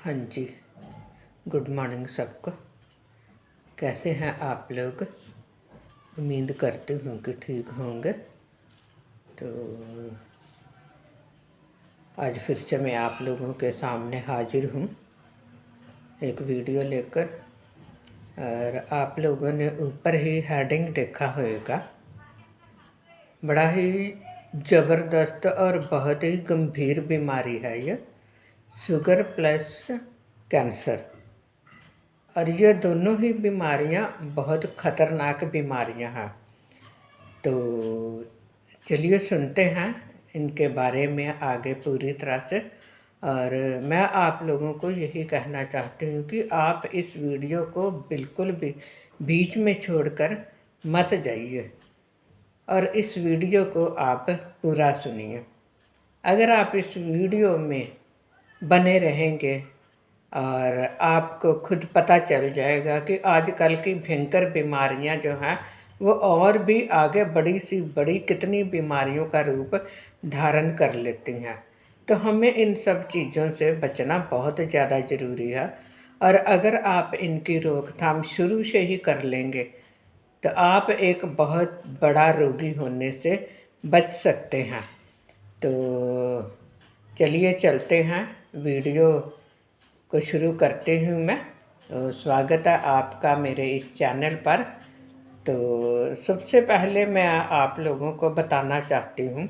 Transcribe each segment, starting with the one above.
हाँ जी, good morning सबको। कैसे हैं आप लोग? उम्मीद करती हूँ कि ठीक होंगे। तो आज फिर से मैं आप लोगों के सामने हाजिर हूँ एक वीडियो लेकर। और आप लोगों ने ऊपर ही हेडिंग देखा होगा। बड़ा ही ज़बरदस्त और बहुत ही गंभीर बीमारी है ये, शुगर प्लस कैंसर। और ये दोनों ही बीमारियां बहुत ख़तरनाक बीमारियां हैं। तो चलिए सुनते हैं इनके बारे में आगे पूरी तरह से। और मैं आप लोगों को यही कहना चाहती हूँ कि आप इस वीडियो को बिल्कुल भी बीच में छोड़कर मत जाइए और इस वीडियो को आप पूरा सुनिए। अगर आप इस वीडियो में बने रहेंगे और आपको खुद पता चल जाएगा कि आजकल की भयंकर बीमारियां जो हैं वो और भी आगे बड़ी सी बड़ी कितनी बीमारियों का रूप धारण कर लेती हैं। तो हमें इन सब चीज़ों से बचना बहुत ज़्यादा ज़रूरी है। और अगर आप इनकी रोकथाम शुरू से ही कर लेंगे तो आप एक बहुत बड़ा रोगी होने से बच सकते हैं। तो चलिए चलते हैं, वीडियो को शुरू करती हूँ मैं। तो स्वागत है आपका मेरे इस चैनल पर। तो सबसे पहले मैं आप लोगों को बताना चाहती हूँ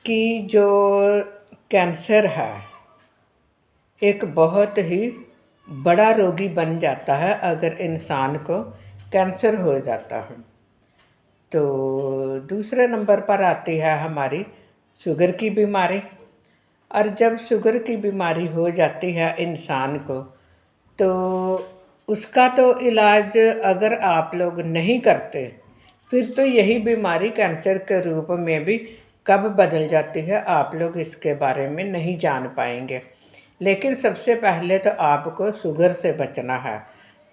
कि जो कैंसर है एक बहुत ही बड़ा रोगी बन जाता है अगर इंसान को कैंसर हो जाता है। तो दूसरे नंबर पर आती है हमारी शुगर की बीमारी। और जब शुगर की बीमारी हो जाती है इंसान को तो उसका तो इलाज अगर आप लोग नहीं करते फिर तो यही बीमारी कैंसर के रूप में भी कब बदल जाती है आप लोग इसके बारे में नहीं जान पाएंगे। लेकिन सबसे पहले तो आपको शुगर से बचना है।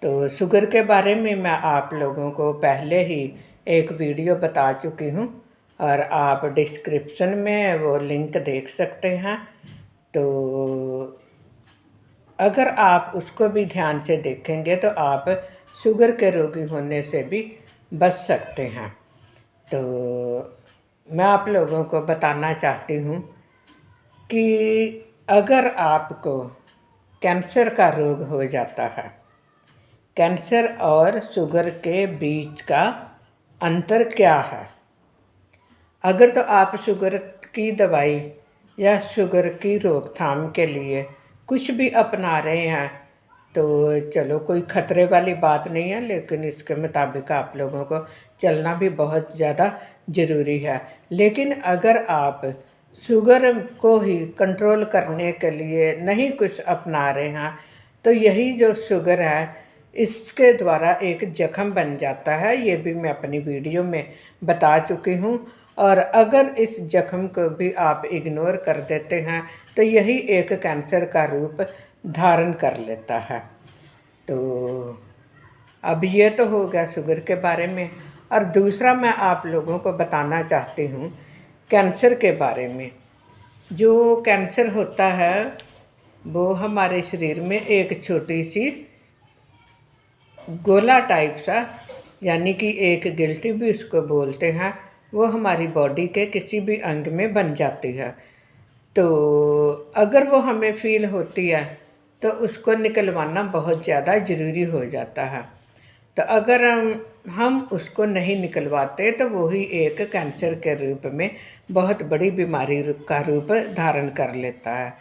तो शुगर के बारे में मैं आप लोगों को पहले ही एक वीडियो बता चुकी हूँ और आप डिस्क्रिप्शन में वो लिंक देख सकते हैं। तो अगर आप उसको भी ध्यान से देखेंगे तो आप शुगर के रोगी होने से भी बच सकते हैं। तो मैं आप लोगों को बताना चाहती हूँ कि अगर आपको कैंसर का रोग हो जाता है, कैंसर और शुगर के बीच का अंतर क्या है। अगर तो आप शुगर की दवाई या शुगर की रोकथाम के लिए कुछ भी अपना रहे हैं तो चलो कोई ख़तरे वाली बात नहीं है, लेकिन इसके मुताबिक आप लोगों को चलना भी बहुत ज़्यादा ज़रूरी है। लेकिन अगर आप शुगर को ही कंट्रोल करने के लिए नहीं कुछ अपना रहे हैं तो यही जो शुगर है इसके द्वारा एक जख्म बन जाता है। ये भी मैं अपनी वीडियो में बता चुकी हूँ। और अगर इस जख्म को भी आप इग्नोर कर देते हैं तो यही एक कैंसर का रूप धारण कर लेता है। तो अब ये तो हो गया शुगर के बारे में। और दूसरा मैं आप लोगों को बताना चाहती हूँ कैंसर के बारे में। जो कैंसर होता है वो हमारे शरीर में एक छोटी सी गोला टाइप सा, यानी कि एक गिल्टी भी उसको बोलते हैं, वो हमारी बॉडी के किसी भी अंग में बन जाती है। तो अगर वो हमें फील होती है तो उसको निकलवाना बहुत ज़्यादा ज़रूरी हो जाता है। तो अगर हम उसको नहीं निकलवाते तो वही एक कैंसर के रूप में बहुत बड़ी बीमारी का रूप धारण कर लेता है।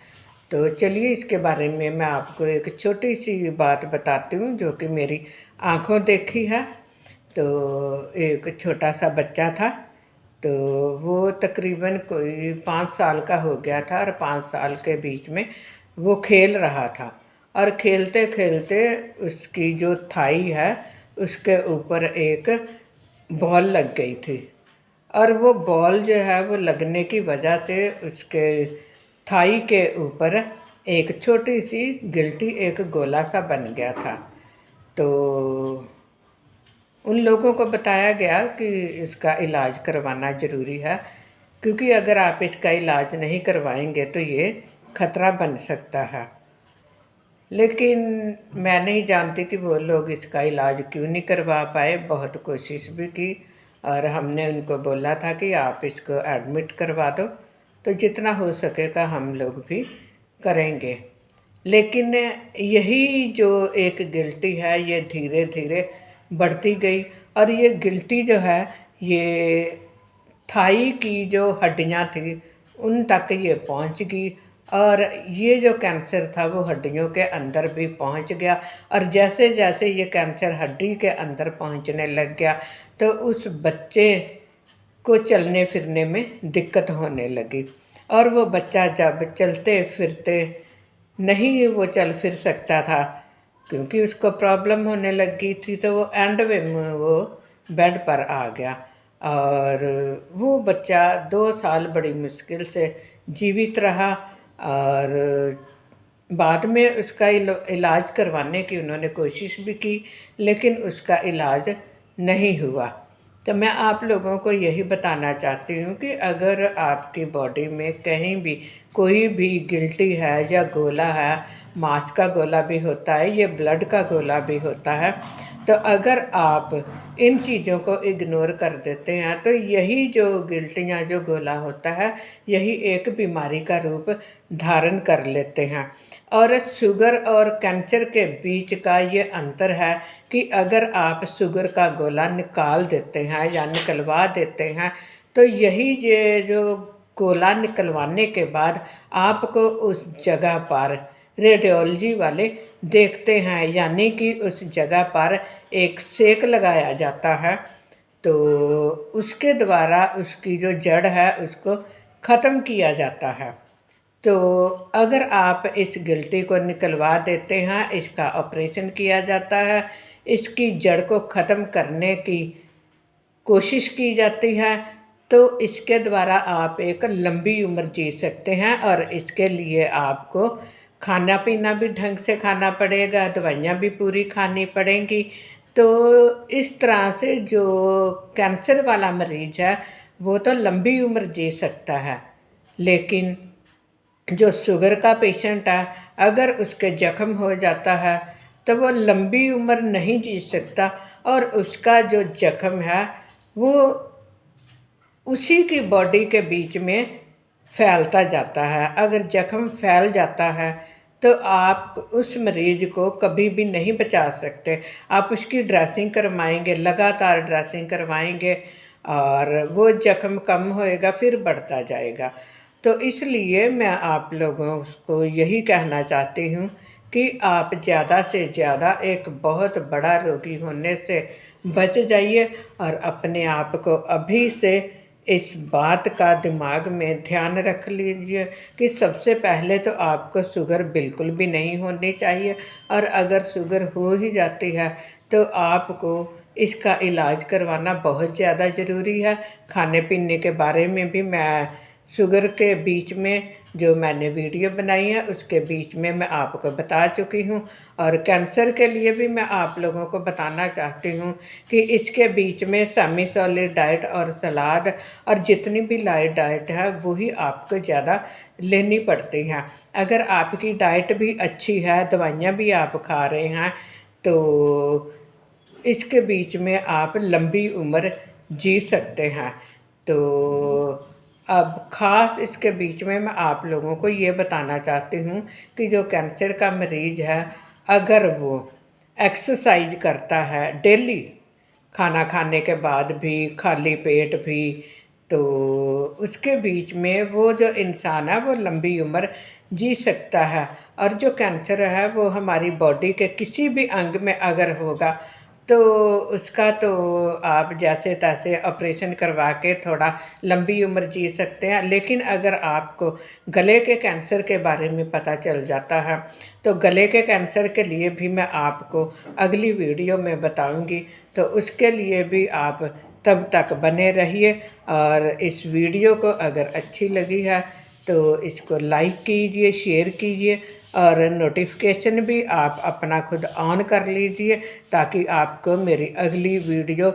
तो चलिए इसके बारे में मैं आपको एक छोटी सी बात बताती हूँ जो कि मेरी आँखों देखी है। तो एक छोटा सा बच्चा था, तो वो तकरीबन कोई 5 साल का हो गया था और 5 साल के बीच में वो खेल रहा था। और खेलते खेलते उसकी जो थाई है उसके ऊपर एक बॉल लग गई थी। और वो बॉल जो है वो लगने की वजह से उसके थाई के ऊपर एक छोटी सी गिल्टी, एक गोला सा बन गया था। तो उन लोगों को बताया गया कि इसका इलाज करवाना ज़रूरी है, क्योंकि अगर आप इसका इलाज नहीं करवाएंगे तो ये खतरा बन सकता है। लेकिन मैं नहीं जानती कि वो लोग इसका इलाज क्यों नहीं करवा पाए। बहुत कोशिश भी की और हमने उनको बोला था कि आप इसको एडमिट करवा दो, तो जितना हो सकेगा हम लोग भी करेंगे। लेकिन यही जो एक गिल्टी है ये धीरे धीरे बढ़ती गई और ये गिल्टी जो है ये थाई की जो हड्डियां थी उन तक ये पहुंच गई और ये जो कैंसर था वो हड्डियों के अंदर भी पहुंच गया। और जैसे जैसे ये कैंसर हड्डी के अंदर पहुंचने लग गया तो उस बच्चे को चलने फिरने में दिक्कत होने लगी। और वो बच्चा जब चलते फिरते नहीं वो चल फिर सकता था क्योंकि उसको प्रॉब्लम होने लगी थी, तो वो एंड में वो बेड पर आ गया और वो बच्चा 2 साल बड़ी मुश्किल से जीवित रहा। और बाद में उसका इलाज करवाने की उन्होंने कोशिश भी की लेकिन उसका इलाज नहीं हुआ। तो मैं आप लोगों को यही बताना चाहती हूँ कि अगर आपकी बॉडी में कहीं भी कोई भी गिल्टी है या गोला है, मांस का गोला भी होता है, ये ब्लड का गोला भी होता है, तो अगर आप इन चीज़ों को इग्नोर कर देते हैं तो यही जो गिल्टियाँ जो गोला होता है यही एक बीमारी का रूप धारण कर लेते हैं। और शुगर और कैंसर के बीच का ये अंतर है कि अगर आप शुगर का गोला निकाल देते हैं या निकलवा देते हैं तो यही ये जो गोला निकलवाने के बाद आपको उस जगह पर रेडियोलॉजी वाले देखते हैं, यानी कि उस जगह पर एक सेक लगाया जाता है तो उसके द्वारा उसकी जो जड़ है उसको ख़त्म किया जाता है। तो अगर आप इस गिल्टी को निकलवा देते हैं, इसका ऑपरेशन किया जाता है, इसकी जड़ को ख़त्म करने की कोशिश की जाती है, तो इसके द्वारा आप एक लंबी उम्र जी सकते हैं। और इसके लिए आपको खाना पीना भी ढंग से खाना पड़ेगा, दवाइयाँ भी पूरी खानी पड़ेंगी। तो इस तरह से जो कैंसर वाला मरीज़ है वो तो लंबी उम्र जी सकता है, लेकिन जो शुगर का पेशेंट है अगर उसके जख्म हो जाता है तो वो लंबी उम्र नहीं जी सकता और उसका जो जख्म है वो उसी की बॉडी के बीच में फैलता जाता है। अगर जख्म फैल जाता है तो आप उस मरीज़ को कभी भी नहीं बचा सकते। आप उसकी ड्रेसिंग करवाएंगे, लगातार ड्रेसिंग करवाएंगे और वो जख्म कम होएगा फिर बढ़ता जाएगा। तो इसलिए मैं आप लोगों को यही कहना चाहती हूँ कि आप ज़्यादा से ज़्यादा एक बहुत बड़ा रोगी होने से बच जाइए और अपने आप को अभी से इस बात का दिमाग में ध्यान रख लीजिए कि सबसे पहले तो आपको शुगर बिल्कुल भी नहीं होनी चाहिए और अगर शुगर हो ही जाती है तो आपको इसका इलाज करवाना बहुत ज़्यादा ज़रूरी है। खाने पीने के बारे में भी मैं शुगर के बीच में जो मैंने वीडियो बनाई है उसके बीच में मैं आपको बता चुकी हूँ। और कैंसर के लिए भी मैं आप लोगों को बताना चाहती हूँ कि इसके बीच में सेमी सॉलिड डाइट और सलाद और जितनी भी लाइट डाइट है वही आपको ज़्यादा लेनी पड़ती हैं। अगर आपकी डाइट भी अच्छी है, दवाइयाँ भी आप खा रहे हैं, तो इसके बीच में आप लंबी उम्र जी सकते हैं। तो अब ख़ास इसके बीच में मैं आप लोगों को ये बताना चाहती हूँ कि जो कैंसर का मरीज़ है अगर वो एक्सरसाइज करता है डेली, खाना खाने के बाद भी, खाली पेट भी, तो उसके बीच में वो जो इंसान है वो लंबी उम्र जी सकता है। और जो कैंसर है वो हमारी बॉडी के किसी भी अंग में अगर होगा तो उसका तो आप जैसे तैसे ऑपरेशन करवा के थोड़ा लंबी उम्र जी सकते हैं। लेकिन अगर आपको गले के कैंसर के बारे में पता चल जाता है तो गले के कैंसर के लिए भी मैं आपको अगली वीडियो में बताऊंगी, तो उसके लिए भी आप तब तक बने रहिए। और इस वीडियो को अगर अच्छी लगी है तो इसको लाइक कीजिए, शेयर कीजिए और नोटिफिकेशन भी आप अपना खुद ऑन कर लीजिए ताकि आपको मेरी अगली वीडियो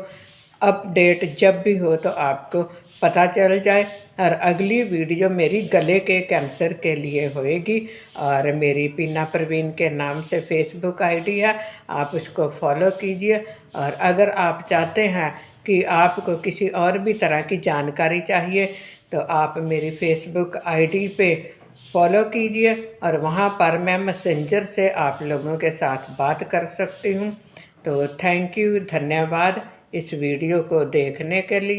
अपडेट जब भी हो तो आपको पता चल जाए। और अगली वीडियो मेरी गले के कैंसर के लिए होएगी और मेरी पीना परवीन के नाम से फेसबुक आईडी है, आप उसको फॉलो कीजिए। और अगर आप चाहते हैं कि आपको किसी और भी तरह की जानकारी चाहिए तो आप मेरी फेसबुक आईडी पे फॉलो कीजिए और वहाँ पर मैं मैसेंजर से आप लोगों के साथ बात कर सकती हूँ। तो थैंक यू, धन्यवाद इस वीडियो को देखने के लिए।